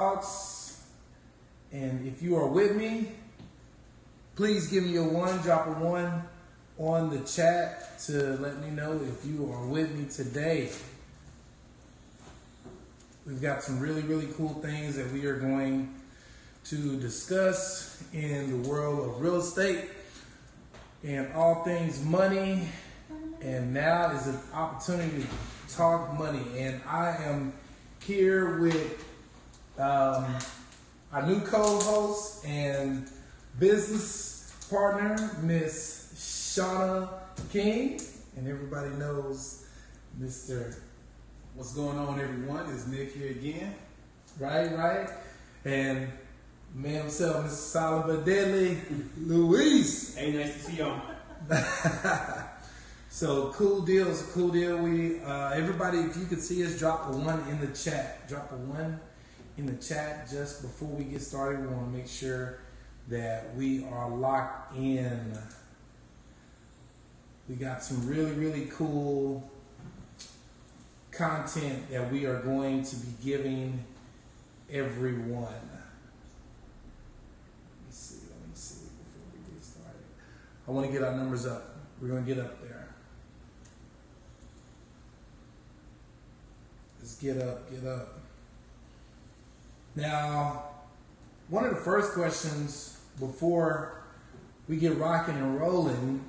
thoughts. And if you are with me, please give me a one, drop a one on the chat to let me know if you are with me today. We've got some really, really cool things that we are going to discuss in the world of real estate and all things money. And now is an opportunity to talk money. And I am here with our new co-host and business partner, Miss Shauna King. And everybody knows Mr. What's going on, everyone? It's Nick here again. Right. And man himself, Mr. Solomon Deadly, Luis. Hey, nice to see y'all. So cool deal. We everybody, if you could see us, drop a one in the chat. Drop a one in the chat just before we get started. We want to make sure that we are locked in. We got some really, really cool content that we are going to be giving everyone. Let me see before we get started. I want to get our numbers up. We're going to get up there. Let's get up. Now, one of the first questions before we get rocking and rolling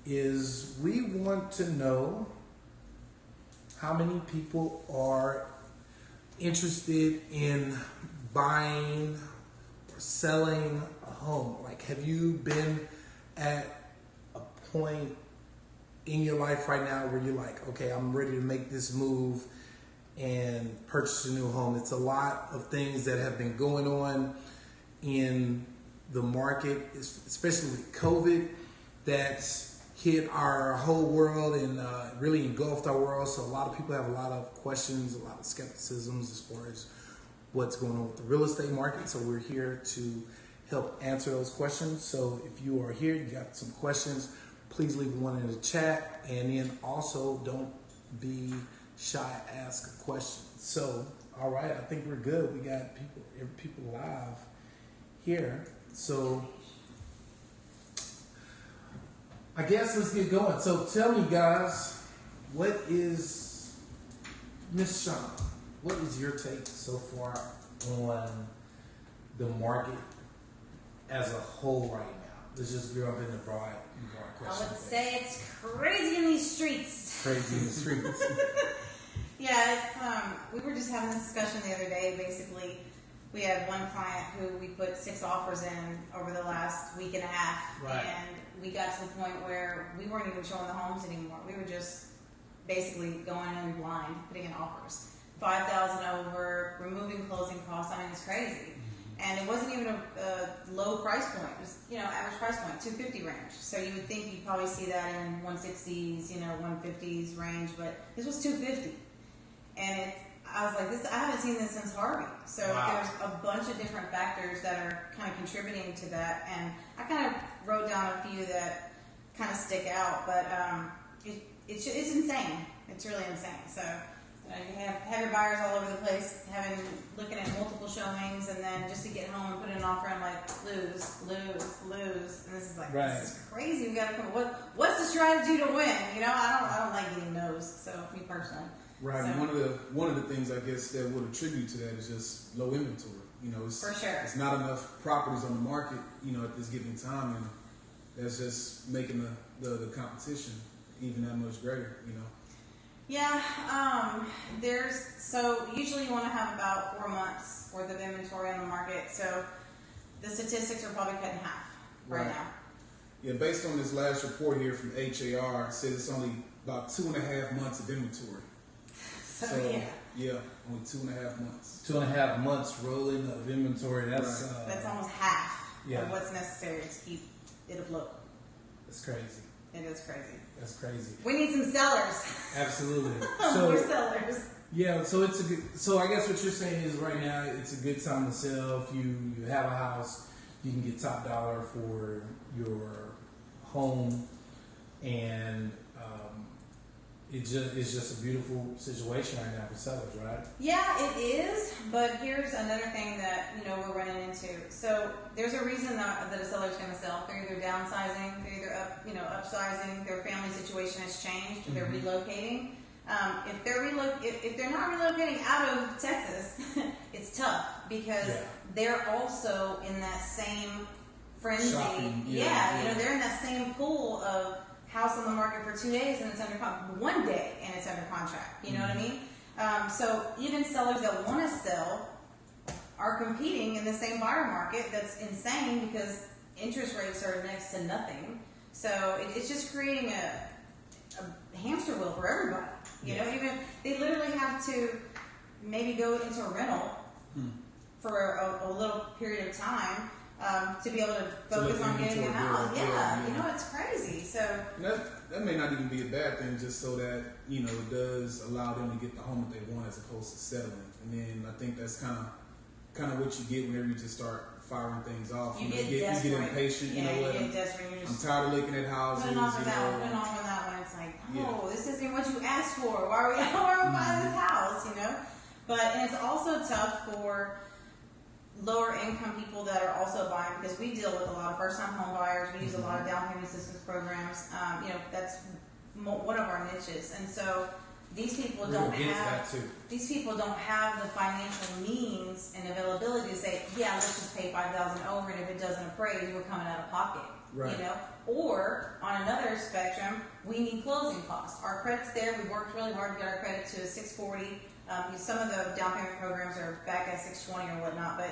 is we want to know how many people are interested in buying or selling a home. Like, have you been at a point in your life right now where you're like, okay, I'm ready to make this move and purchase a new home? It's a lot of things that have been going on in the market, especially with COVID, that's hit our whole world and really engulfed our world. So a lot of people have a lot of questions, a lot of skepticisms as far as what's going on with the real estate market. So we're here to help answer those questions. So if you are here, you got some questions, please leave one in the chat. And then also don't be shy, ask a question. So, all right, I think we're good. We got people live here. So I guess let's get going. So tell me, guys, what is, Miss Shauna, what is your take so far on the market as a whole right now? Let's just go up in the broad question. I would say it's crazy in these streets. Crazy in the streets. Yeah, we were just having this discussion the other day. Basically, we had one client who we put 6 offers in over the last week and a half. Right. And we got to the point where we weren't even showing the homes anymore. We were just basically going in blind, putting in offers. 5,000 over, removing closing costs. I mean, it's crazy. And it wasn't even a low price point. It was, average price point, 250 range. So you would think you'd probably see that in 160s, 150s range, but this was 250. And I was like, I haven't seen this since Harvey. So Wow. There's a bunch of different factors that are kind of contributing to that. And I kind of wrote down a few that kind of stick out, but it's insane. It's really insane. So you have your buyers all over the place, looking at multiple showings, and then just to get home and put in an offer, I'm like, lose. And this is like, right. This is crazy. We got to come. What's the strategy to win? I don't like getting no's. So me personally. Right. So, And one of the things I guess that would attribute to that is just low inventory. It's, for sure. It's not enough properties on the market, at this given time, and that's just making the competition even that much greater. Yeah. So usually you want to have about 4 months worth of inventory on the market. So the statistics are probably cut in half right now. Yeah. Based on this last report here from HAR, it says it's only about 2.5 months of inventory. So yeah, only 2.5 months. 2.5 months rolling of inventory. That's Right. That's almost half Yeah. of what's necessary to keep it afloat. that's crazy. It is crazy. That's crazy. We need some sellers. Absolutely. More sellers. Yeah, so it's a good. So I guess what you're saying is right now it's a good time to sell. If you have a house, you can get top dollar for your home, and it's just a beautiful situation right now for sellers, right? Yeah, it is. But here's another thing that we're running into. So there's a reason that a seller's going to sell. They're either downsizing, they're either upsizing. Their family situation has changed, or they're relocating. If they're not relocating out of Texas, it's tough because they're also in that same frenzy. Shopping, they're in that same pool of house on the market for 2 days and it's under one day and it's under contract. You know what I mean? So even sellers that want to sell are competing in the same buyer market. That's insane because interest rates are next to nothing. So it's just creating a hamster wheel for everybody. You know, even they literally have to maybe go into a rental for a little period of time to be able to focus on getting a house. Yeah, it's crazy. So that may not even be a bad thing, just so that it does allow them to get the home that they want as opposed to settling. And then I think that's kind of what you get whenever you just start firing things off. You get impatient. Yeah, you know what? You get desperate. I'm tired of looking at houses. Putting off on that one. It's like, this isn't what you asked for. Why are we buying this house? And it's also tough for lower income people that are also buying, because we deal with a lot of first time home buyers. We use a lot of down payment assistance programs. That's one of our niches, and so these people don't have the financial means and availability to say, let's just pay $5,000 over, and if it doesn't appraise, we're coming out of pocket. Right. Or on another spectrum, we need closing costs. Our credit's there. We worked really hard to get our credit to a 640. Some of the down payment programs are back at 620 or whatnot, but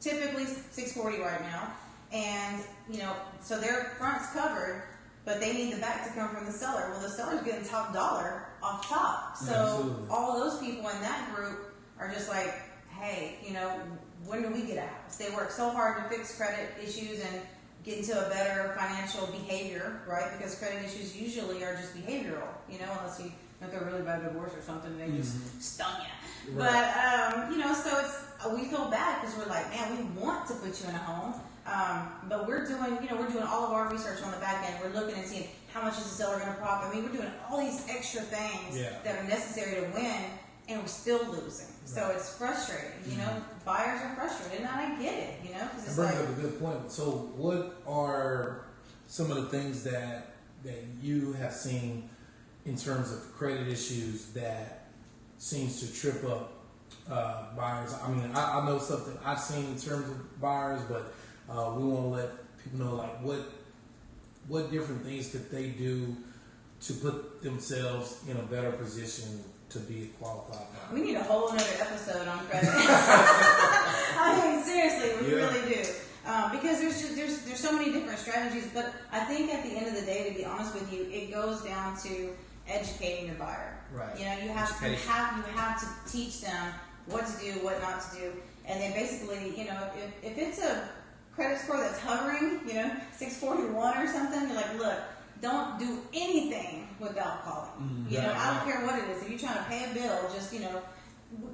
typically 640 right now. And so their front's covered, but they need the back to come from the seller. Well, the seller's getting top dollar off top. So Absolutely. all those people in that group are just like, hey, when do we get a house? They work so hard to fix credit issues and get into a better financial behavior, right? Because credit issues usually are just behavioral, unless you if they're really bad divorce or something, they just stun you. Right. But so we feel bad because we're like, man, we want to put you in a home, but we're doing all of our research on the back end. We're looking and seeing how much is the seller going to profit. I mean, we're doing all these extra things that are necessary to win, and we're still losing. So it's frustrating. Buyers are frustrated, and I get it. Because it's brings up a good point. So, what are some of the things that you have seen in terms of credit issues that seems to trip up buyers? I mean, I know something I've seen in terms of buyers, but we want to let people know, like, what different things could they do to put themselves in a better position to be a qualified buyer. We need a whole other episode on credit. I mean, seriously, we really do. Because there's so many different strategies, but I think at the end of the day, to be honest with you, it goes down to educating your buyer. Right. You have to teach them what to do, what not to do, and then basically, if it's a credit score that's hovering, 641 or something, you're like, look, don't do anything without calling. I don't care what it is. If you're trying to pay a bill, just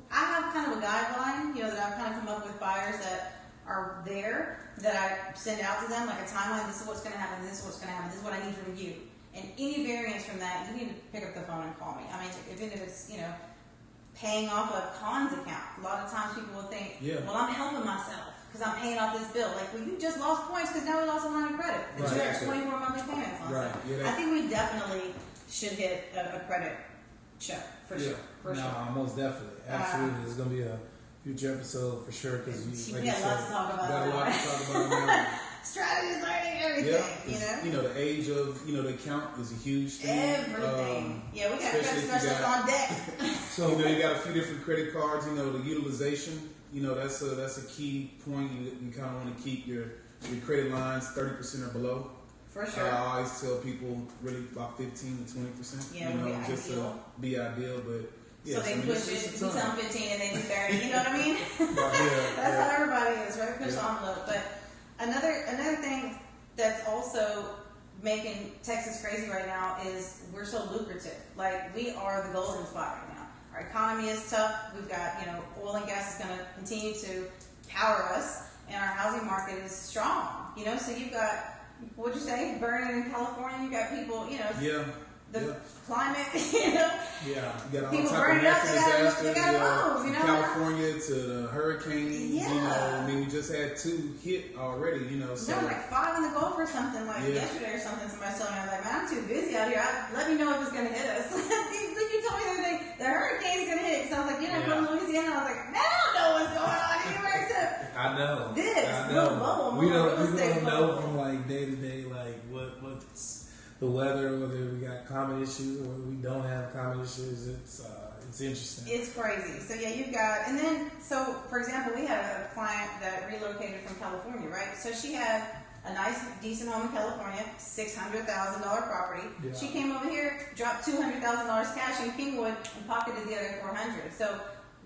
I have kind of a guideline, that I've kind of come up with buyers that are there that I send out to them, like a timeline. This is what's going to happen. This is what's going to happen. This is what I need from you. And any variance from that, you need to pick up the phone and call me. I mean, even if it's, paying off a cons account. A lot of times people will think, well, I'm helping myself because I'm paying off this bill. Like, well, you just lost points because now we lost a line of credit. But you have 24 monthly payments on right. I think we definitely should hit a credit check for sure. Most definitely. Absolutely. There's going to be a future episode for sure because we got lots to talk about. Got a lot to talk about now. Strategies, learning, everything. The age of the account is a huge thing. Everything. We got credit specialists on deck. So you got a few different credit cards. The utilization. That's a key point. You kind of want to keep your credit lines 30% or below. For sure. I always tell people really about 15 to 20%. Yeah, just to be ideal, but. So they push it, you tell them 15 and they do 30, you know what I mean? That's how everybody is, right? Push the envelope. But another thing that's also making Texas crazy right now is we're so lucrative. Like, we are the golden spot right now. Our economy is tough. We've got, oil and gas is going to continue to power us, and our housing market is strong. So you've got, what'd you say, burning in California? You've got people, the Yeah. climate, you know. Yeah. You got all People type burn of it up, natural they gotta disasters, move, you from know? California to the hurricanes. You know, Yeah. I mean, we just had 2 hit already. You know, so There were like 5 in the Gulf or something, like Yeah. yesterday or something. Somebody told me, I was like, man, I'm too busy out here. Let me know if it's going to hit us. Like you told me the other day, the hurricane's going to hit. Because I was like, you're not going to Louisiana. I was like, man, I don't know what's going on anywhere except I know. this I little know. bubble, We little don't, real we estate don't know bubble. from like day to day, like what's the weather, whether we got common issues or we don't have common issues. It's interesting. It's crazy. So yeah, you've got, and then, so for example, we had a client that relocated from California, right? So she had a nice, decent home in California, $600,000 property. Yeah. She came over here, dropped $200,000 cash in Kingwood, and pocketed the other $400,000. So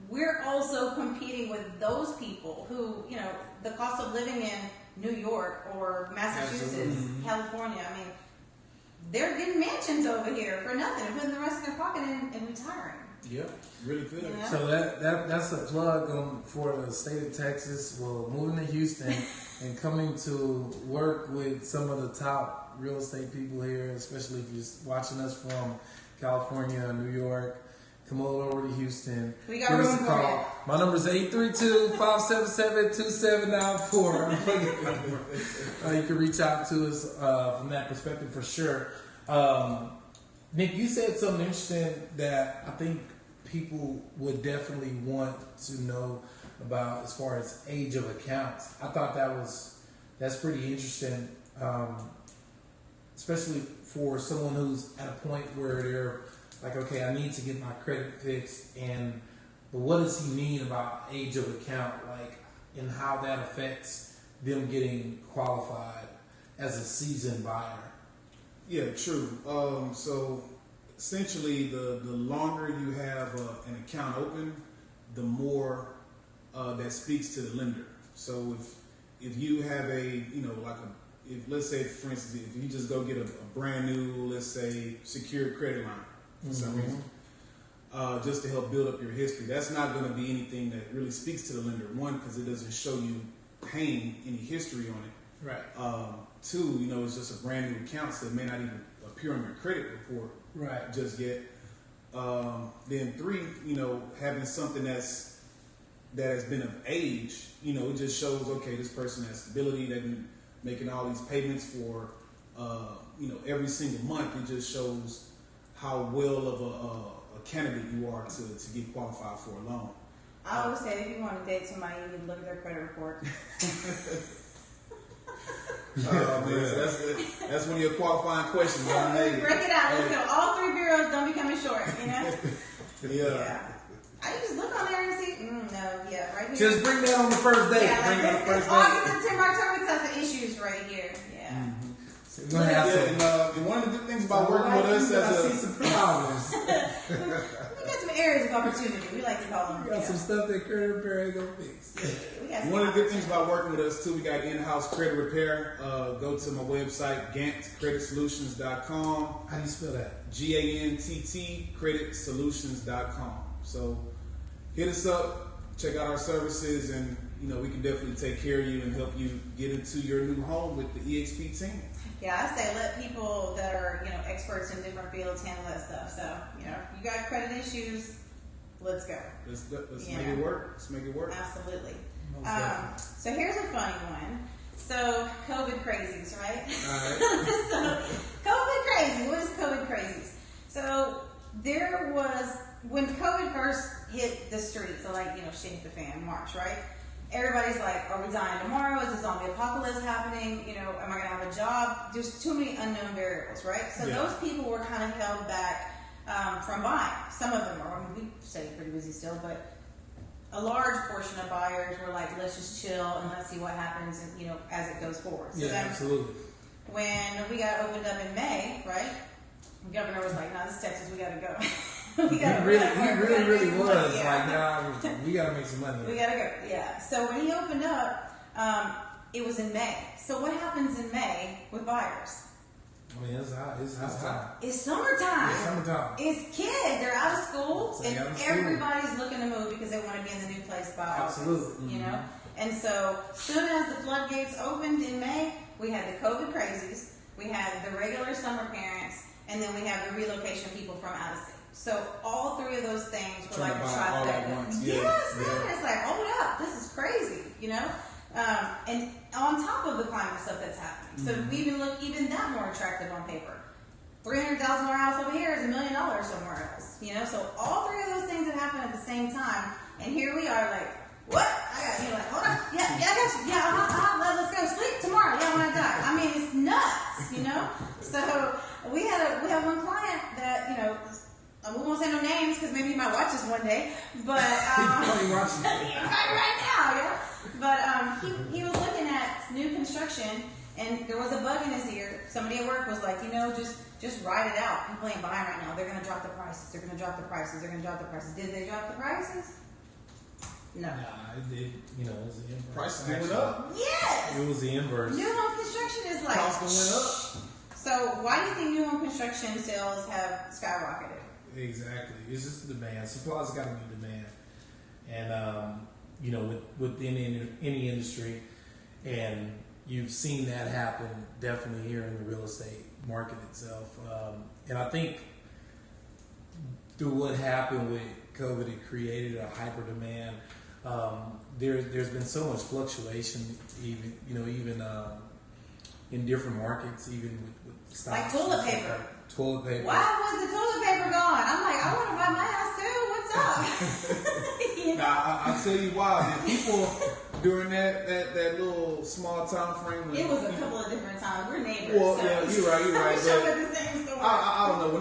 we're also competing with those people who, you know, the cost of living in New York or Massachusetts, Absolutely. California. I mean, they're getting mansions over here for nothing and putting the rest in their pocket and retiring. Yep, really good. You know? So that's a plug for the state of Texas. Well, moving to Houston and coming to work with some of the top real estate people here, especially if you're watching us from California, New York. Come on over to Houston. We got Give us room a for call. you. My number is 832-577-2794. You can reach out to us from that perspective for sure. Nick, you said something interesting that I think people would definitely want to know about as far as age of accounts. I thought that's pretty interesting, especially for someone who's at a point where they're like, okay, I need to get my credit fixed, but what does he mean about age of account, like, and how that affects them getting qualified as a seasoned buyer? Yeah, true. So essentially, the longer you have an account open, the more that speaks to the lender. So if you have if let's say for instance, if you just go get a brand new, let's say, secured credit line for some reason, just to help build up your history, that's not going to be anything that really speaks to the lender. One, because it doesn't show you paying any history on it. Right. 2, it's just a brand new account, so it may not even appear on your credit report Right. just yet. Then 3, having something that has been of age, it just shows, okay, this person has stability. They've been making all these payments for, every single month. It just shows how well of a candidate you are to get qualified for a loan. I always say if you want to date somebody, you need to look at their credit report. That's one of your qualifying questions. Hey, Break it out. Let's go. All 3 bureaus don't be coming short, Yeah. I just look on there and see, right here. Just bring that on the first date. Yeah, Bring like it on the first August, date. September, October, that's the issues right here. Yeah. So we're gonna have some. And one of the good things about working with us I see some problems. We got some areas of opportunity. We like to call them. We got some stuff that credit repair ain't gonna fix. We got some one of the good things about working with us too, we got in-house credit repair. Go to my website, GantCreditSolutions.com. How do you spell that? GANTT creditsolutions.com. So hit us up, check out our services, and we can definitely take care of you and help you get into your new home with the EXP team. Yeah, I say let people that are, experts in different fields handle that stuff. So, you got credit issues, let's go. Let's make it work. Let's make it work. Absolutely. Most definitely. So here's a funny one. So COVID crazies, right? All right. So COVID crazy. What is COVID crazies? So there was, when COVID first hit the streets, so shit hit the fan, March, right? Everybody's like, are we dying tomorrow? Is the zombie apocalypse happening? Am I going to have a job? There's too many unknown variables, right? So those people were kind of held back from buying. Some of them are. We stay pretty busy still, but a large portion of buyers were like, let's just chill and let's see what happens, as it goes forward. So then Absolutely. when we got opened up in May, right? The governor was like, no, this is Texas, we got to go. He really was. Yeah. Like, nah, we gotta make some money. We gotta go. Yeah. So when he opened up, it was in May. So what happens in May with buyers? I mean, it's hot. It's hot. It's summertime. It's summertime. It's kids. They're out of school, So and out of school. everybody's looking to move because they want to be in the new place by August. Absolutely. And so soon as the floodgates opened in May, we had the COVID crazies. We had the regular summer parents. and then we have the relocation people from out of state. So all three of those things were Trying like to a buy all at trifecta. once. Yes, Yeah. man. It's like, hold up, this is crazy, you know. And on top of the climate stuff that's happening, so we even look even that more attractive on paper. $300,000 house over here is $1 million somewhere else, you know. So all three of those things that happen at the same time, and here we are like, what? I got you. Like, hold on, yeah, I got you. Yeah, let's go sleep tomorrow. Yeah, when I die. I mean, it's nuts, you know. So we have one client that, you know, we won't say no names because maybe he might watch this one day, but Probably watching it. right now, yeah. But he was looking at new construction, and there was a bug in his ear. Somebody at work was like, you know, just ride it out. People ain't buying right now. They're gonna drop the prices. They're gonna drop the prices. They're gonna drop the prices. Did they drop the prices? No. Nah, it did. You know, it was the inverse. Prices went Actually, up. Yes. It was the inverse. New home construction is like. Cost went up. So why do you think new home construction sales have skyrocketed? Exactly. It's just the demand. Supply's got to be demand, and you know, within any industry, and you've seen that happen definitely here in the real estate market itself. And I think through what happened with COVID, it created a hyper demand. There's been so much fluctuation, even in different markets, even with stocks. Like toilet paper. Toilet paper. Why was the toilet paper gone? I'm like, I want to buy my house too. What's up? You know? Now I'll tell you why. The people during that little small time frame. It was a couple of different times. We're neighbors. Well, so yeah, you're right. we show But at the same store. I don't know.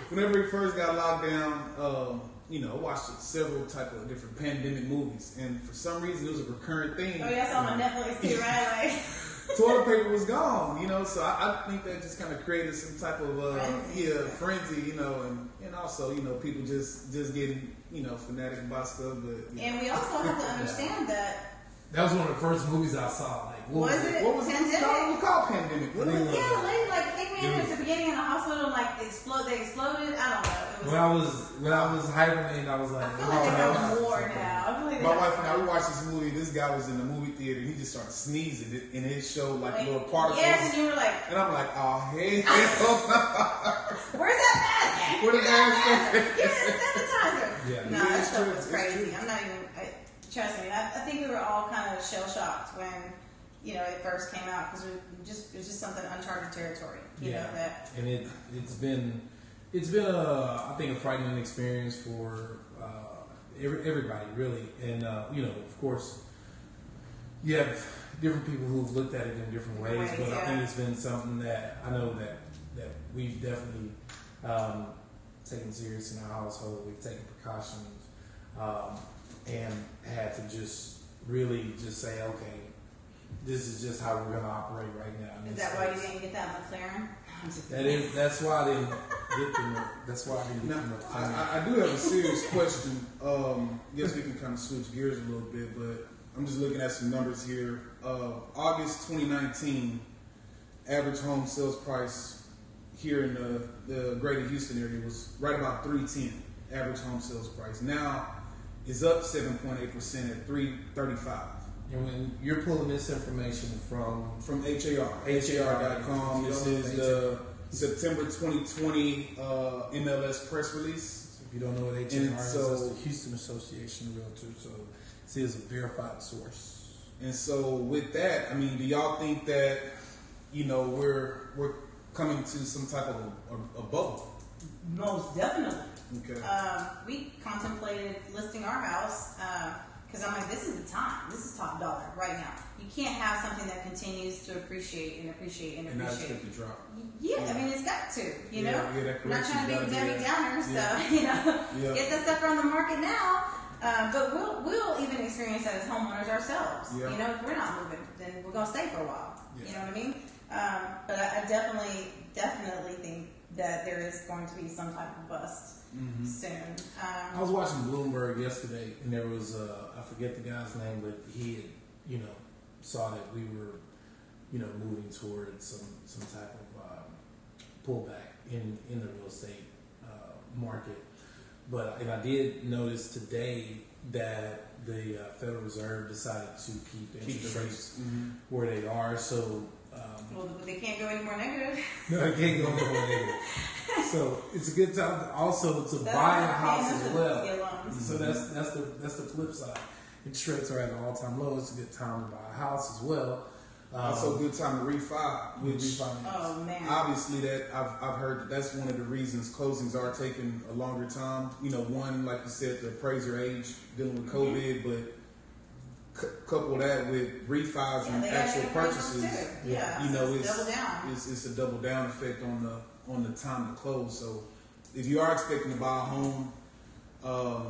Whenever he first got locked down, you know, I watched several type of different pandemic movies, and for some reason it was a recurrent theme. Oh, yeah, I saw on Netflix too, right? Like, Toilet paper was gone, you know, so I think that just kind of created some type of frenzy, you know, and also, you know, people just getting, you know, fanatic about stuff. But and we also have to understand that. That was one of the first movies I saw. Like, Was it? What was it Pandemic? called? It was called Pandemic. Wasn't it? Yeah, the lady like came in at the beginning in the hospital and like they exploded. I don't know. It was, When I was hibernating, I was like, I feel like they know more now. I feel like they My know wife and I, more. we watched this movie. This guy was in the movie theater and he just started sneezing, and it showed like little particles. Yes, and you were like, And I'm like, oh, hey, where's that mask at? Where the mask at? Give me the sanitizer. Yeah. No, Yeah, that it's stuff true. was It's crazy. true. I'm not even, trust me, I think we were all kind of shell shocked when, you know, it first came out because it was just something uncharted territory. You know, that. And it's been I think a frightening experience for everybody really, and you know, of course, you have different people who've looked at it in different ways, but I think it's been something that I know that we've definitely taken serious in our household. We've taken precautions and had to just really just say, okay, this is just how we're going to operate right now. Is that why you didn't get that McLaren? That's why I didn't get them. That's why I didn't get them. I do have a serious question. Guess we can kind of switch gears a little bit, but I'm just looking at some numbers here. August 2019, average home sales price here in the greater Houston area was right about $310. Average home sales price now is up 7.8% at $335. And when you're pulling this information from HAR.com. This is the September 2020 MLS press release. If you don't know what HAR is, And that's so- the Houston Association of Realtors. So this is a verified source. And so with that, I mean, do y'all think that, you know, we're coming to some type of a bubble? Most definitely. Okay. We contemplated listing our house because I'm like, this is the time. This is top dollar right now. You can't have something that continues to appreciate and appreciate and And not appreciate. expect to drop. Yeah, I mean, it's got to, you know. Yeah, that I'm not trying to be correction's a Debbie gotta be Downer, so, Yeah. you know, Yeah. get that stuff on the market now. But we'll even experience that as homeowners ourselves. Yeah. You know, if we're not moving, then we're going to stay for a while. Yeah. You know what I mean? But I definitely think that there is going to be some type of bust soon. I was watching Bloomberg yesterday, and there was I forget the guy's name, but he had, you know, saw that we were, you know, moving towards some type of pullback in the real estate market. And I did notice today that the Federal Reserve decided to keep interest rates where they are. So Well, they can't go any more negative. No, I can't go more negative. So it's a good time also to buy a house as well. So that's the flip side. Interest rates are at an all-time low. It's a good time to buy a house as well. Also, a good time to refi. Oh man! Obviously, that I've heard that's one of the reasons closings are taking a longer time. You know, one, like you said, the appraiser age dealing with COVID, but couple that with refis and actual purchases. Yeah, you know, it's double down. It's a double down effect on the time to close. So if you are expecting to buy a home,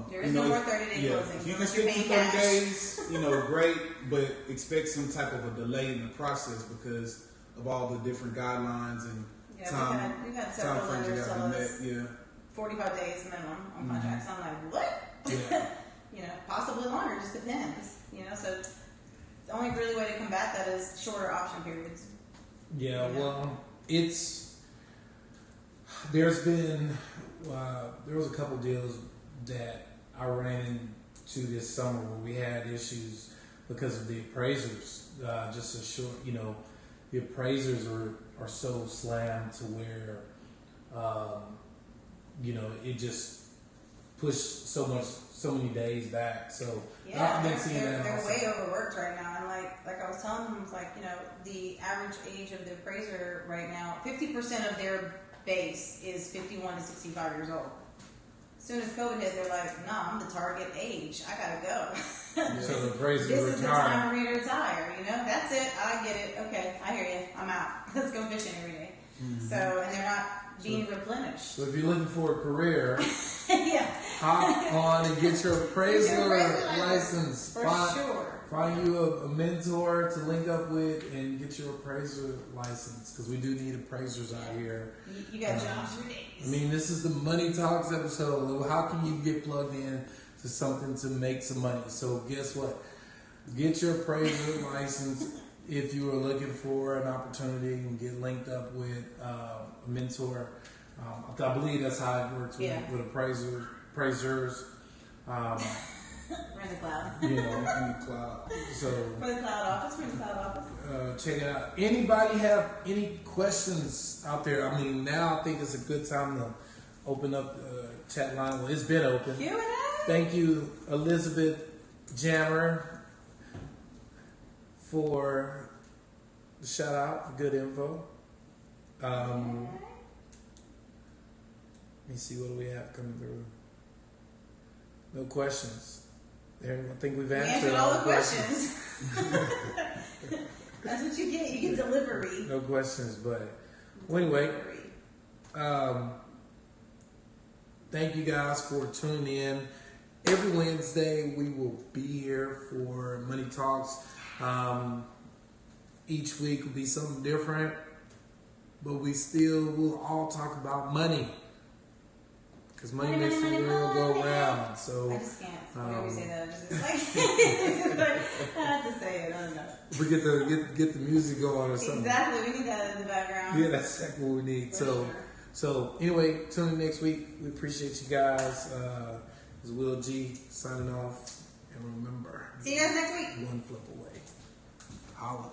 there is no more 30-day closing. If you can stick to 30 days, great, but expect some type of a delay in the process because of all the different guidelines and time. We've had several lenders tell us 45 days minimum on contracts. I'm like, what? Yeah. Possibly longer. Just depends. So the only really way to combat that is shorter option periods. Yeah. Well, there's been there was a couple deals that I ran into this summer where we had issues because of the appraisers. Just a short, the appraisers are so slammed to where, it just pushed so many days back. So I've been seeing that. They're way overworked right now, and like I was telling them, it's like the average age of the appraiser right now, 50% of their base is 51 to 65 years old. As soon as COVID hit, they're like, "No, I'm the target age. I gotta go." So the appraiser this is the time for me to retire. That's it. I get it. Okay, I hear you. I'm out. Let's go fishing every day. Mm-hmm. So, and they're not being replenished. So if you're looking for a career, yeah, hop on and get your appraiser license. For sure. Find you a mentor to link up with and get your appraiser license because we do need appraisers out here. You got jobs for days. I mean, this is the Money Talks episode. How can you get plugged in to something to make some money? So guess what? Get your appraiser license if you are looking for an opportunity and get linked up with a mentor. I believe that's how it works with appraisers. We're in the cloud. In the cloud. So for the cloud office, we're in the cloud office. Check it out. Anybody have any questions out there? I mean, now I think it's a good time to open up the chat line. Well, it's been open. Q&A. Thank you, Elizabeth Jammer, for the shout out for good info. Let me see, what do we have coming through? No questions. I think we've answered all the questions. That's what you get. You get delivery. No questions, but anyway, thank you guys for tuning in. Every Wednesday we will be here for Money Talks. Each week will be something different, but we still will all talk about money. Because money makes the world go round. So I just can't. Whenever you say that, it's like I have to say it. I don't know. We get the music going or something. Exactly. We need that in the background. Yeah, that's exactly what we need. So anyway, tune in next week. We appreciate you guys. This is Will G signing off. And remember, see you guys next week. One flip away. Holla.